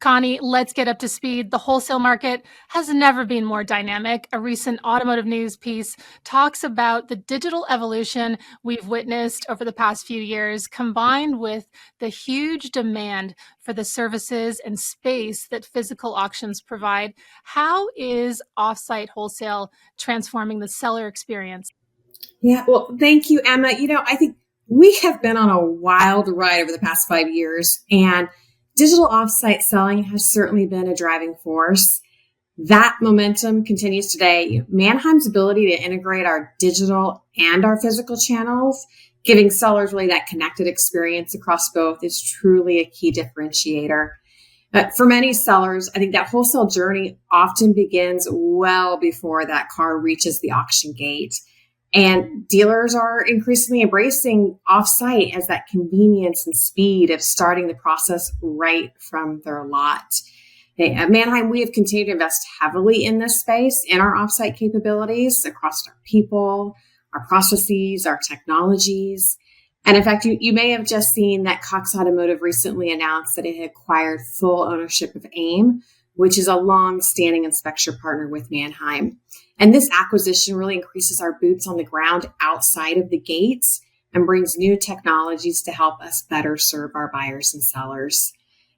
Connie, let's get up to speed. The wholesale market has never been more dynamic. A recent automotive news piece talks about the digital evolution we've witnessed over the past few years, combined with the huge demand for the services and space that physical auctions provide. How is offsite wholesale transforming the seller experience? Yeah, well, thank you, Emma. I think we have been on a wild ride over the past 5 years, and digital offsite selling has certainly been a driving force. That momentum continues today. Manheim's ability to integrate our digital and our physical channels, giving sellers really that connected experience across both, is truly a key differentiator. For many sellers, I think that wholesale journey often begins well before that car reaches the auction gate. And dealers are increasingly embracing offsite as that convenience and speed of starting the process right from their lot. At Manheim, we have continued to invest heavily in this space, in our offsite capabilities across our people, our processes, our technologies. And in fact, you may have just seen that Cox Automotive recently announced that it had acquired full ownership of AIM, which is a long-standing inspection partner with Manheim. And this acquisition really increases our boots on the ground outside of the gates and brings new technologies to help us better serve our buyers and sellers.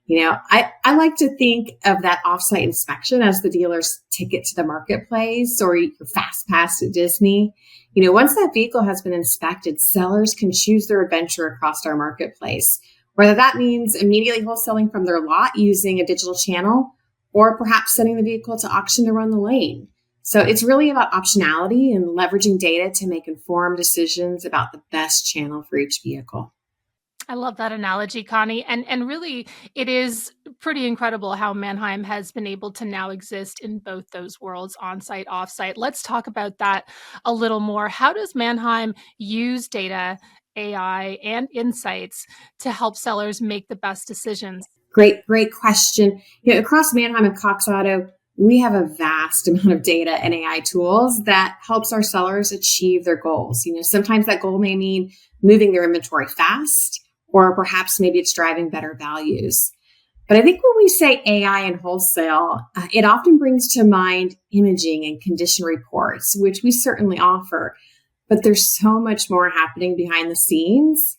I like to think of that offsite inspection as the dealer's ticket to the marketplace or your fast pass to Disney. Once that vehicle has been inspected, sellers can choose their adventure across our marketplace, whether that means immediately wholesaling from their lot using a digital channel or perhaps sending the vehicle to auction to run the lane. So it's really about optionality and leveraging data to make informed decisions about the best channel for each vehicle. I love that analogy, Connie. And really, it is pretty incredible how Manheim has been able to now exist in both those worlds, on-site, off-site. Let's talk about that a little more. How does Manheim use data, AI, and insights to help sellers make the best decisions? Great question. Across Manheim and Cox Auto, we have a vast amount of data and AI tools that helps our sellers achieve their goals. Sometimes that goal may mean moving their inventory fast, or perhaps maybe it's driving better values. But I think when we say AI and wholesale, it often brings to mind imaging and condition reports, which we certainly offer. But there's so much more happening behind the scenes.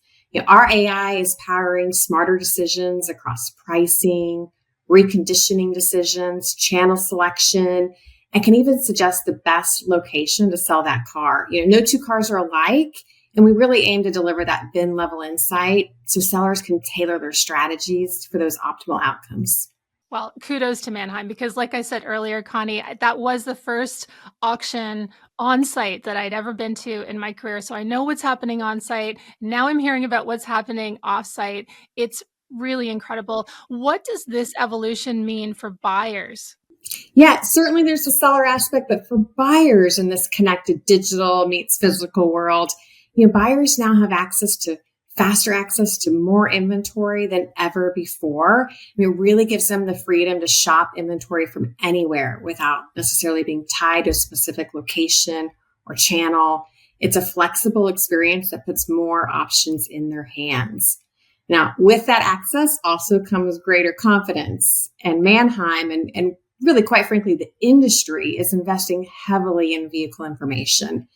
Our AI is powering smarter decisions across pricing, reconditioning decisions, channel selection, and can even suggest the best location to sell that car. No two cars are alike. And we really aim to deliver that bin level insight so sellers can tailor their strategies for those optimal outcomes. Well, kudos to Manheim because, like I said earlier, Connie, that was the first auction on site that I'd ever been to in my career. So I know what's happening on site. Now I'm hearing about what's happening off site. It's really incredible. What does this evolution mean for buyers? Yeah, certainly there's a seller aspect, but for buyers in this connected digital meets physical world, buyers now have faster access to more inventory than ever before. It really gives them the freedom to shop inventory from anywhere without necessarily being tied to a specific location or channel. It's a flexible experience that puts more options in their hands. Now, with that access also comes greater confidence. And Manheim and really, quite frankly, the industry is investing heavily in vehicle information.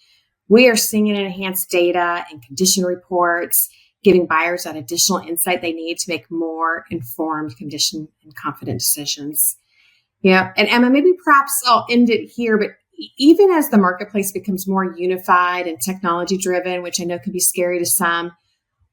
We are seeing enhanced data and condition reports, giving buyers that additional insight they need to make more informed condition and confident decisions. And Emma, maybe perhaps I'll end it here, but even as the marketplace becomes more unified and technology driven, which I know can be scary to some,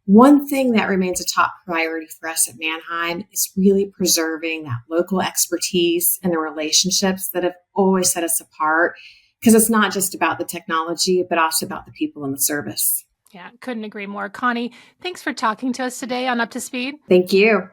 one thing that remains a top priority for us at Manheim is really preserving that local expertise and the relationships that have always set us apart. Because it's not just about the technology, but also about the people and the service. Yeah, couldn't agree more. Connie, thanks for talking to us today on Up to Speed. Thank you.